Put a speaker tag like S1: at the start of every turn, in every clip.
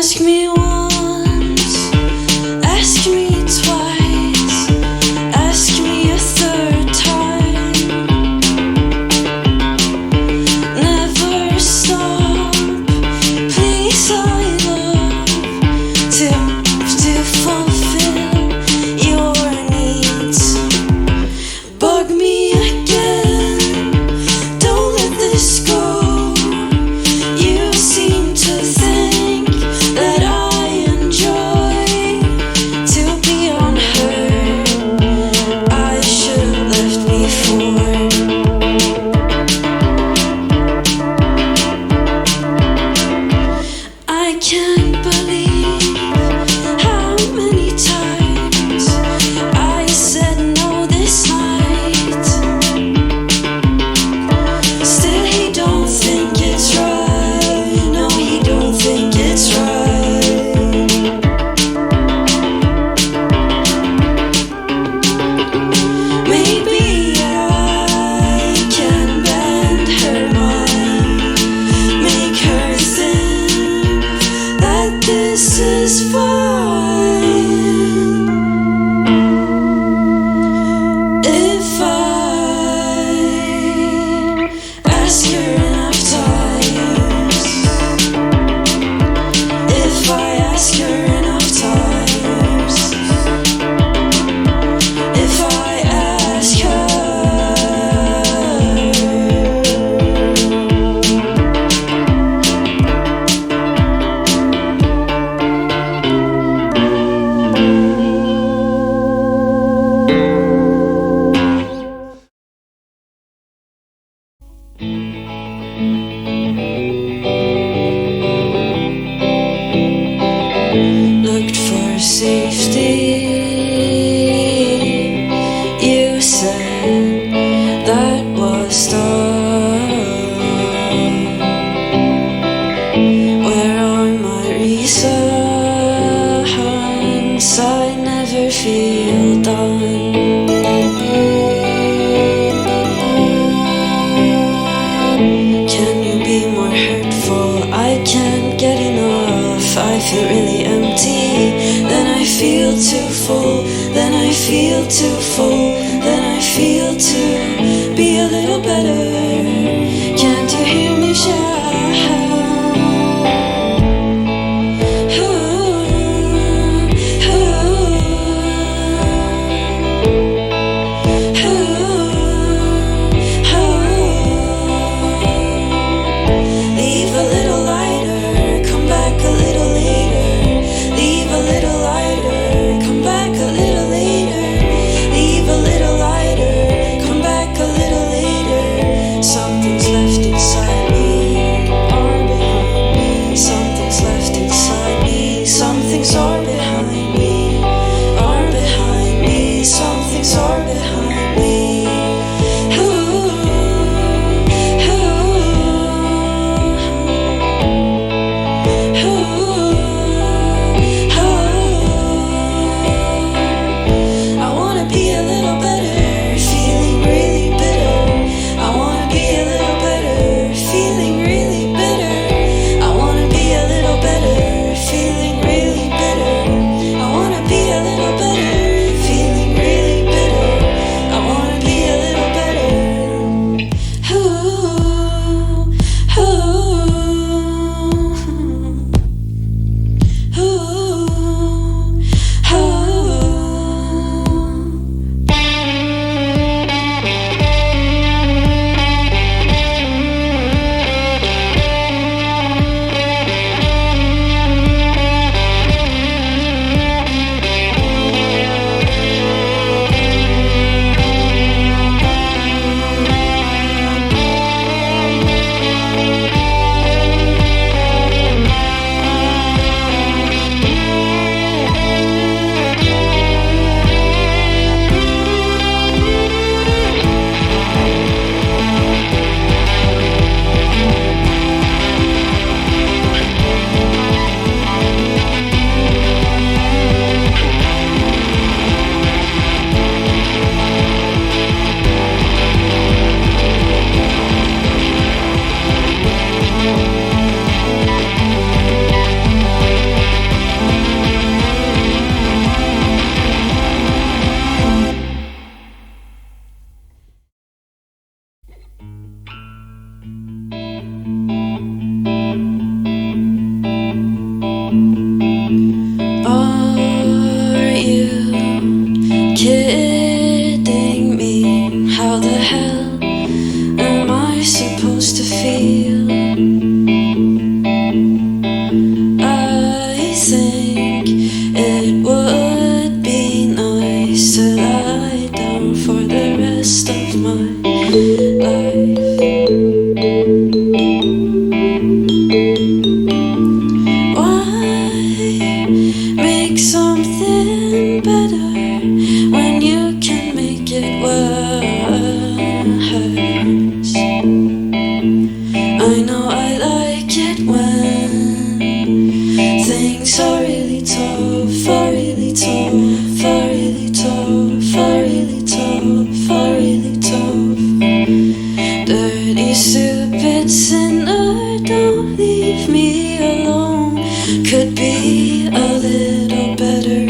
S1: Ask me once, ask me twice, ask me a third time. Never stop, please I love to fulfill your needs. Bug me again, don't let this go. You seem to think that I enjoy to be unheard. I should have left before. I can't believe how many times I said no this night. Still he don't think it's right. No, he don't think it's right. Maybe I can bend her mind, make her think that this is fine. If I ask her enough times, if I ask her enough times, if I ask her. Looked for safety. You said that was done. Where are my reasons? I never feel done. Can you be more hurtful? I can't get enough. I feel really empty. Then I feel too full. Then I feel too full. Then I feel to be a little better. Can't you hear me shout? Leave a little lighter, come back a little later. Leave a little lighter, come back a little later. Leave a little lighter, come back a little later. Something really tough, I really tough, I really tough, I really tough. Dirty, stupid sinner, don't leave me alone. Could be a little better,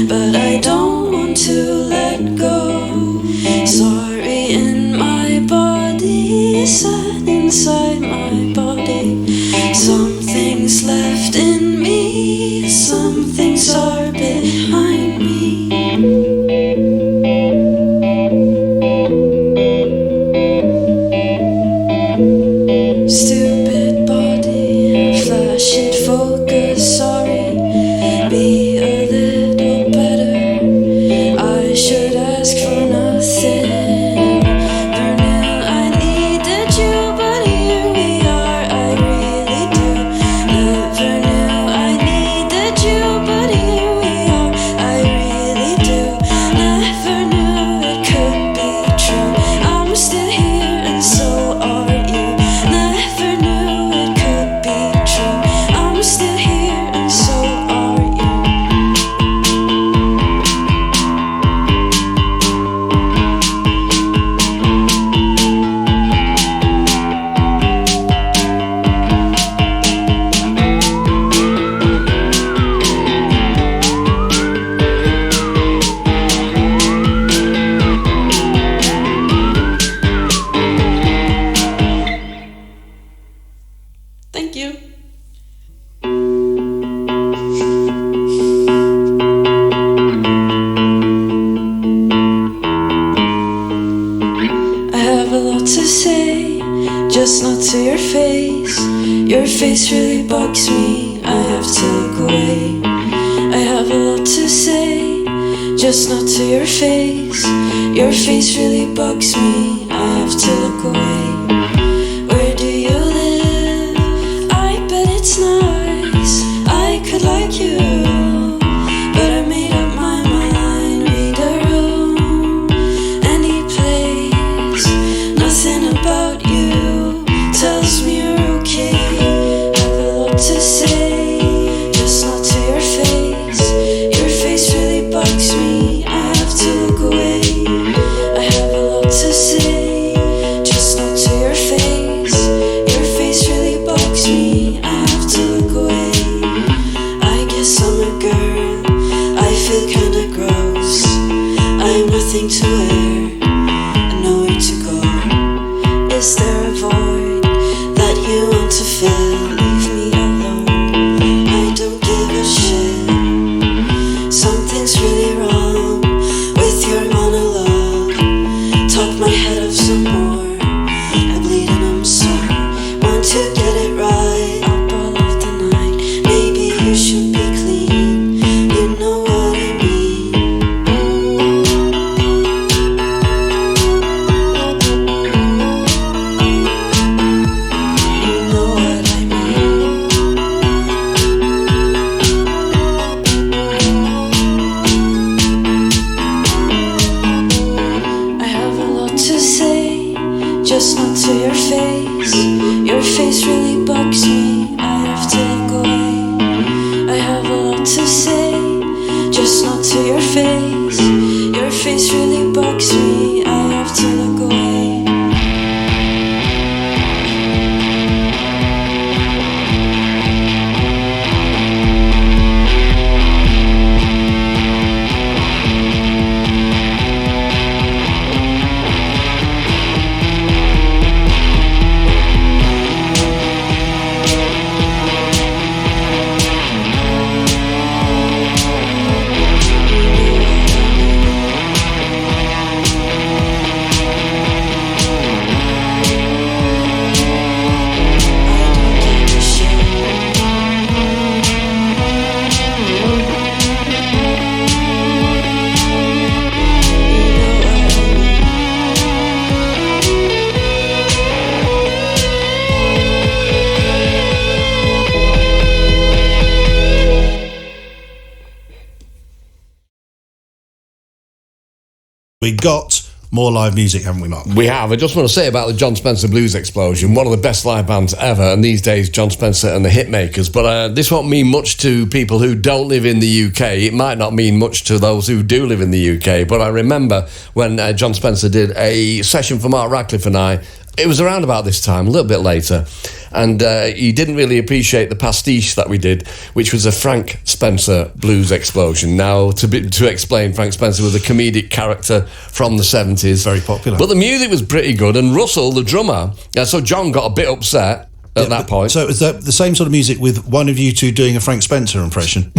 S1: but I don't want to let go. Sorry in my body, sad inside my body. Some things left in me, some things are behind me. Stupid body, flash it, focus, sorry. Be a little better, I should ask for nothing. Never knew I needed you, but here we are, I really do. Never knew I needed you, but here we are, I really do. Never knew it could be true, I'm still here and so are you. Never knew it could be true, I'm still here and so are you. Thank you. I have a lot to say, just not to your face. Your face really bugs me, I have to look away. I have a lot to say, just not to your face. Your face really bugs me, I have to look away. Where do you live? I bet it's nice, I could like you, but I made up my mind. Read a room, any place, nothing about you tells me you're okay. Have a lot to say, just not to your face. Your face really bugs me, I have to look away. I have a lot to say, just not to your face. Your face really bugs me, I have to look away. I guess I'm a girl, I feel kinda gross. I'm nothing to wear, and nowhere to go. Is there a void that you want to fill? Leave me alone, I don't give a shit. Something's really wrong with your monologue. Talk my head off some more, I bleed and I'm sore. Want to get it right, up all of the night. Maybe you should be clean, you know what I mean. You know what I mean. I have a lot to say, just not to your face. Your face really bugs me, I have to look away. I have a lot to say, just not to your face. Your face really bugs me, I have to look away.
S2: We got more live music, haven't we, Mark?
S3: We have. I just want to say about the John Spencer Blues Explosion, one of the best live bands ever, and these days John Spencer and the Hitmakers. But this won't mean much to people who don't live in the UK. It might not mean much to those who do live in the UK. But I remember when John Spencer did a session for Mark Radcliffe and I. It was around about this time, a little bit later, and he didn't really appreciate the pastiche that we did, which was a Frank Spencer Blues Explosion. Now, to explain, Frank Spencer was a comedic character from the 70s.
S2: Very popular.
S3: But the music was pretty good, and Russell, the drummer, so John got a bit upset at that point.
S2: So is that the same sort of music with one of you two doing a Frank Spencer impression?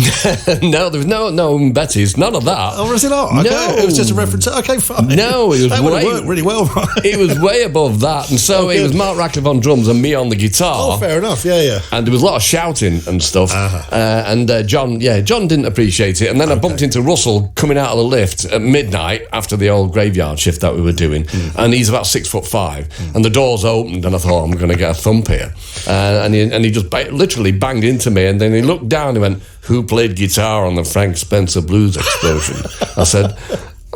S3: No, there was no Betty's, none of that.
S2: Oh, was it not? Okay.
S3: No.
S2: It was just a reference. Okay, fine.
S3: No, it was
S2: that would have worked really well, right?
S3: It was way above that, and so it was Mark Radcliffe on drums and me on the guitar.
S2: Oh, fair enough, yeah.
S3: And there was a lot of shouting and stuff. And John didn't appreciate it. And then I bumped into Russell coming out of the lift at midnight after the old graveyard shift that we were doing. And he's about 6'5", and the doors opened, and I thought, I'm going to get a thump here. And he just literally banged into me, and then he looked down and he went, "Who played guitar on the Frank Spencer Blues Explosion?" I said,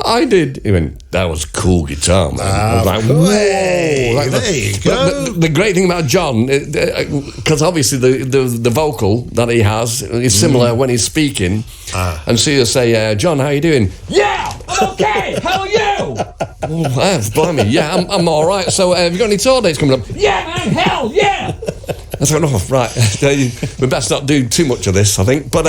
S3: "I did." He went, "That was cool guitar, man." I was like, "Whoa!"
S2: There you go.
S3: The great thing about John, because obviously the vocal that he has is similar when he's speaking. And so you say, "John, how you doing?" "Yeah, I'm okay. How are you?" "Oh, blimey, yeah, I'm all right. So have you got any tour dates coming up?" "Yeah, man, hell yeah." I said, "Oh, right, we best not do too much of this, I think." But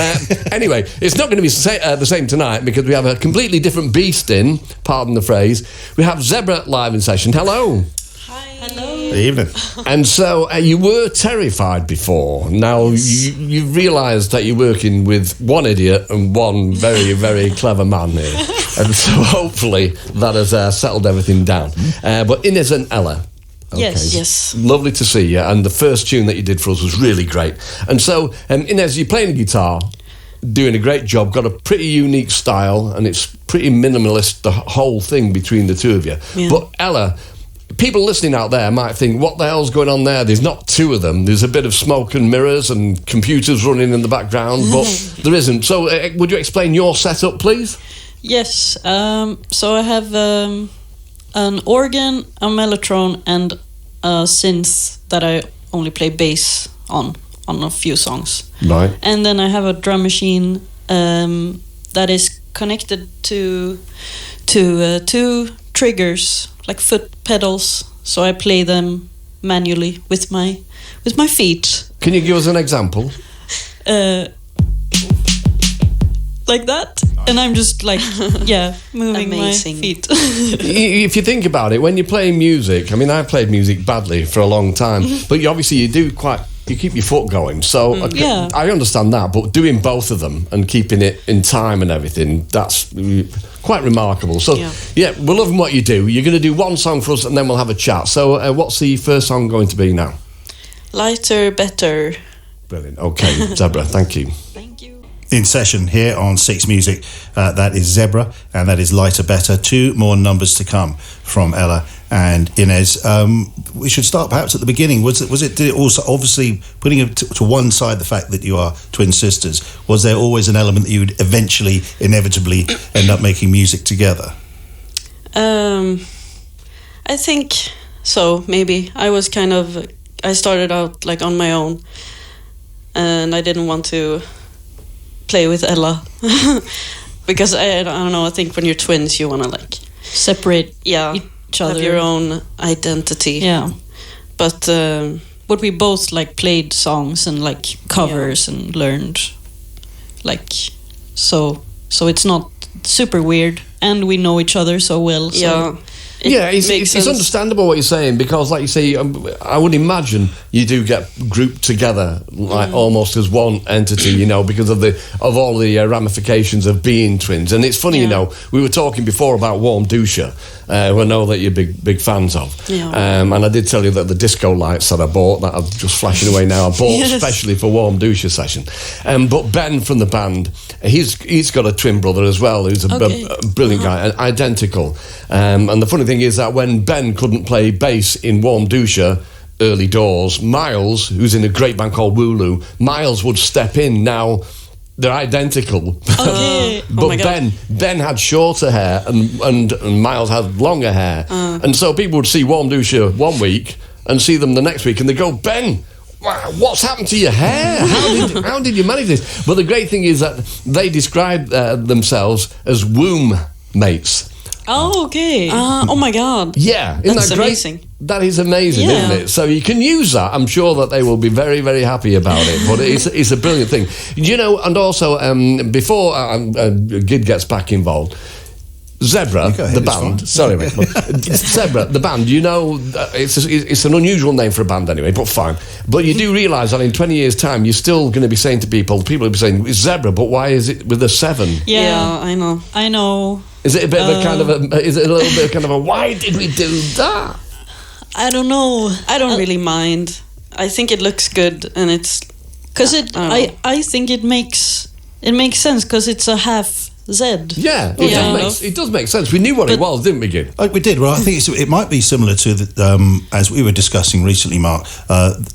S3: anyway, it's not going to be the same tonight because we have a completely different beast in, pardon the phrase. We have Zebra live in session. Hello.
S1: Hi.
S4: Hello.
S2: Good evening.
S3: And so you were terrified before. Now you've realised that you're working with one idiot and one very, very clever man here. And so hopefully that has settled everything down. But Inez and Ella. Okay.
S1: Yes.
S3: Lovely to see you. And the first tune that you did for us was really great. And so, Inez, you're playing the guitar, doing a great job, got a pretty unique style, and it's pretty minimalist, the whole thing between the two of you.
S1: Yeah.
S3: But Ella, people listening out there might think, what the hell's going on there? There's not two of them. There's a bit of smoke and mirrors and computers running in the background, but there isn't. So would you explain your setup, please?
S4: Yes. So I have an organ, a mellotron, and a synth that I only play bass on a few songs.
S3: Right.
S4: And then I have a drum machine that is connected to two triggers, like foot pedals. So I play them manually with my feet.
S3: Can you give us an example?
S4: Like that, and I'm just like, moving
S1: Amazing.
S4: my feet.
S3: If you think about it, when you're playing music, I mean, I played music badly for a long time, but you keep your foot going. So I understand that, but doing both of them and keeping it in time and everything, that's quite remarkable. So we're loving what you do. You're going to do one song for us and then we'll have a chat. So what's the first song going to be now?
S1: Lighter, better.
S3: Brilliant. Okay, Zebra, thank you.
S4: Thank you.
S2: In session here on Six Music, that is Zebra, and that is Lighter Better. Two more numbers to come from Ella and Inez. We should start perhaps at the beginning. Did it also, obviously, putting it to one side the fact that you are twin sisters, was there always an element that you would eventually, inevitably, end up making music together?
S1: I think so, maybe. I started out like on my own, and I didn't want to play with Ella because I don't know, I think when you're twins you want to like
S4: Separate each other.
S1: have your own identity.
S4: Yeah.
S1: But
S4: But we both like played songs and like covers and learned like so it's not super weird, and we know each other so well. So
S3: It's understandable what you're saying, because like you say, I would imagine you do get grouped together like almost as one entity, you know, because of all the ramifications of being twins. And it's funny, you know, we were talking before about Warm Doucher, who I know that you're big fans of. And I did tell you that the disco lights that I bought, that are just flashing away now, I bought especially for Warm Doucher session. But Ben from the band, he's got a twin brother as well, who's a brilliant guy, identical. And the funny thing is that when Ben couldn't play bass in Warm Doucher early doors, Miles, who's in a great band called Wooloo, Miles would step in. Now, they're identical.
S4: Okay.
S3: But
S4: Oh my God.
S3: Ben had shorter hair and Miles had longer hair. And so people would see Warm Douche one week and see them the next week and they go, Ben, what's happened to your hair? How did you manage this? But the great thing is that they describe themselves as womb mates.
S4: Oh, okay. Oh my God.
S3: Yeah, isn't
S4: That's
S3: that great?
S4: amazing.
S3: That is amazing,
S4: Yeah.
S3: isn't it? So you can use that. I'm sure that they will be very, very happy about it. But it's a brilliant thing, you know. And also, before Gid gets back involved, Zebra,
S2: Go ahead,
S3: the
S2: it's
S3: band.
S2: fine.
S3: Sorry, mate. Zebra, the band. You know, it's an unusual name for a band anyway, but fine. But you do realise that in 20 years' time, you're still going to be saying to people will be saying, it's Zebra, but why is it with a 7?
S4: Yeah,
S5: I know.
S4: I know.
S3: Is it a bit of a kind of a? Is it a little bit of kind of a? Why did we do that?
S4: I don't know.
S5: I don't really mind. I think it looks good, and it's
S4: Because
S5: I
S4: think it makes sense because it's a half Z.
S3: Yeah,
S4: Yeah.
S3: it does make sense. We knew what it was, didn't we, Gid?
S2: Oh, we did. Well, I think it might be similar to as we were discussing recently, Mark.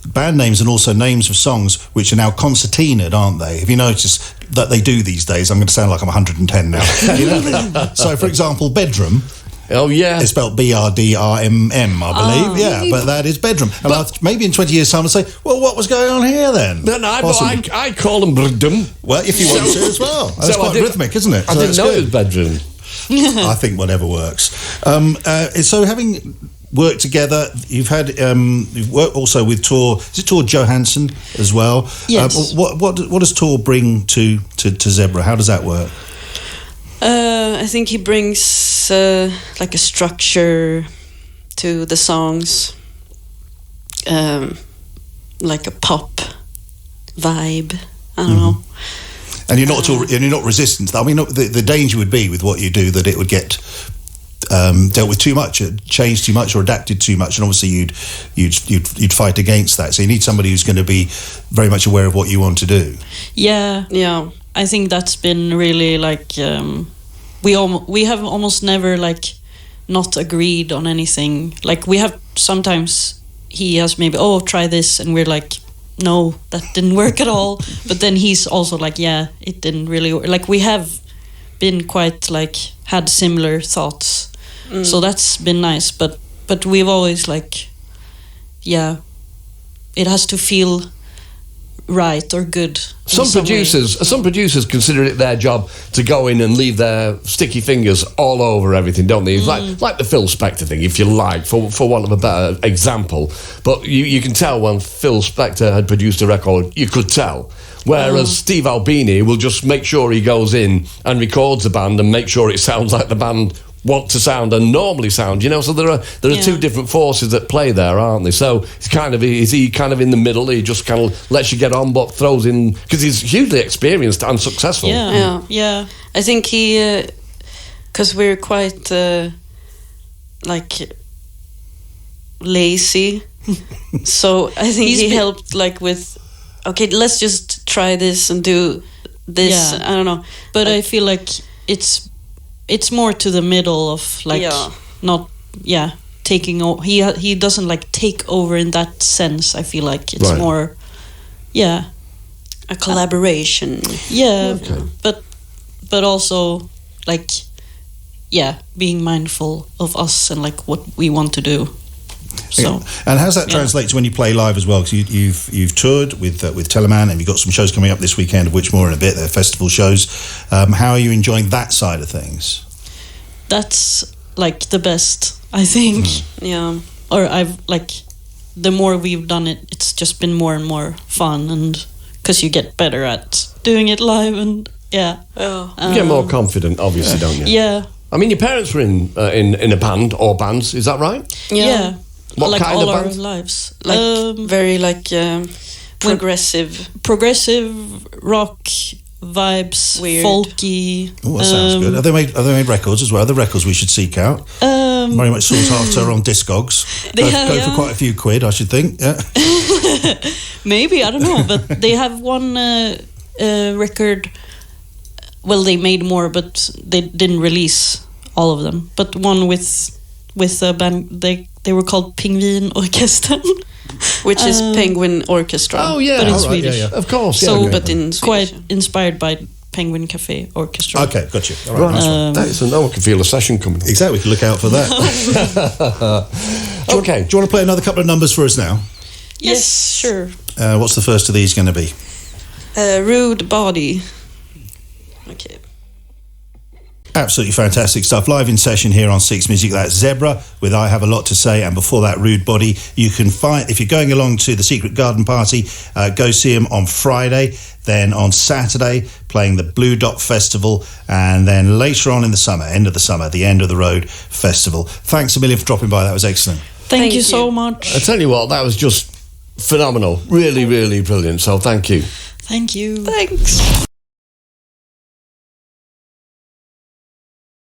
S2: Band names and also names of songs which are now concertinaed, aren't they? Have you noticed that they do these days? I'm going to sound like I'm 110 now. You know? So, for example, Bedroom.
S3: Oh yeah,
S2: It's spelled BRDRMM, I believe. Yeah, but that is Bedroom. And maybe in 20 years' time, I'll say, well, what was going on here then?
S3: No, but
S2: Possibly.
S3: I call them Brdum.
S2: Well, if you want to as well. That's
S3: So I
S2: quite
S3: did-
S2: rhythmic, isn't it?
S3: I
S2: So
S3: didn't
S2: that's
S3: know
S2: good.
S3: it was Bedroom.
S2: I think whatever works. So having worked together, you've worked also with Tor. Is it Tor Johansson as well?
S4: Yes.
S2: What does Tor bring to Zebra? How does that work?
S5: I think he brings like a structure to the songs, like a pop vibe. I don't know.
S2: And you're not resistant to that. I mean, the danger would be with what you do that it would get dealt with too much, changed too much, or adapted too much, and obviously you'd fight against that. So you need somebody who's going to be very much aware of what you want to do.
S4: Yeah.
S5: Yeah.
S4: I think that's been really like we have almost never like not agreed on anything. Like we have sometimes he has maybe try this, and we're like, no, that didn't work at all. But then he's also like, yeah, it didn't really work. Like we have been quite like had similar thoughts, so that's been nice. But we've always like, yeah, it has to feel right or good.
S3: Some producers consider it their job to go in and leave their sticky fingers all over everything, don't they? It's like the Phil Spector thing, if you like, for want of a better example. But you can tell when Phil Spector had produced a record, you could tell. Whereas Steve Albini will just make sure he goes in and records a band and make sure it sounds like the band want to sound and normally sound, you know. So there are two different forces that play there, aren't they? So is he kind of in the middle? He just kind of lets you get on, but throws in, because he's hugely experienced and successful.
S4: Yeah.
S5: I think he, because we're quite like lazy, so I think he helped like with, okay, let's just try this and do this.
S4: Yeah.
S5: I don't know,
S4: But I feel like it's more to the middle of like not taking over. He doesn't like take over in that sense. I feel like it's more
S5: a collaboration.
S4: But also like being mindful of us and like what we want to do. So
S2: and how's that translate to when you play live as well? Because you've toured with Telemann, and you've got some shows coming up this weekend, of which more in a bit. They're festival shows. How are you enjoying that side of things?
S4: That's like the best, I think.
S5: Yeah.
S4: Or I've like, the more we've done it, it's just been more and more fun, and because you get better at doing it live, and
S3: You get more confident, obviously, don't you?
S4: Yeah.
S3: I mean, your parents were in a band or bands, is that right?
S4: Yeah.
S3: What
S4: like
S3: kind
S4: all
S3: of
S4: our
S3: band?
S4: lives.
S5: Like very like progressive
S4: rock vibes,
S5: Weird.
S4: folky.
S2: Oh, that sounds good. Have they made records as well? The records we should seek out. Very much sought after on Discogs. Go for quite a few quid, I should think. Yeah.
S4: Maybe, I don't know, but they have one record. Well, they made more, but they didn't release all of them. But one with a band, they were called Pingvinorkestern.
S5: which is Penguin Orchestra.
S3: Oh yeah,
S4: But in
S3: all right,
S4: Swedish.
S3: yeah. Of course.
S4: So,
S3: yeah,
S5: but in Swedish.
S4: quite inspired by Penguin Cafe Orchestra.
S2: Okay, got you. All right,
S3: Right.
S2: nice one.
S3: Excellent. Now I can feel a session coming.
S2: Exactly, we can look out for that.
S3: Okay.
S2: Do you want to play another couple of numbers for us now?
S4: Yes, sure.
S2: What's the first of these going to be?
S5: Rude Body. Okay.
S2: Absolutely fantastic stuff. Live in session here on Six Music. That's Zebra with I Have a Lot to Say, and before that, Rude Body. You can find, if you're going along to the Secret Garden Party, go see him on Friday. Then on Saturday, playing the Blue Dot Festival, and then later on in the summer, end of the summer, the End of the Road Festival. Thanks a million for dropping by. That was excellent.
S4: Thank you so much.
S3: I tell you what, that was just phenomenal. Really, really brilliant. So thank you.
S4: Thank you.
S5: Thanks.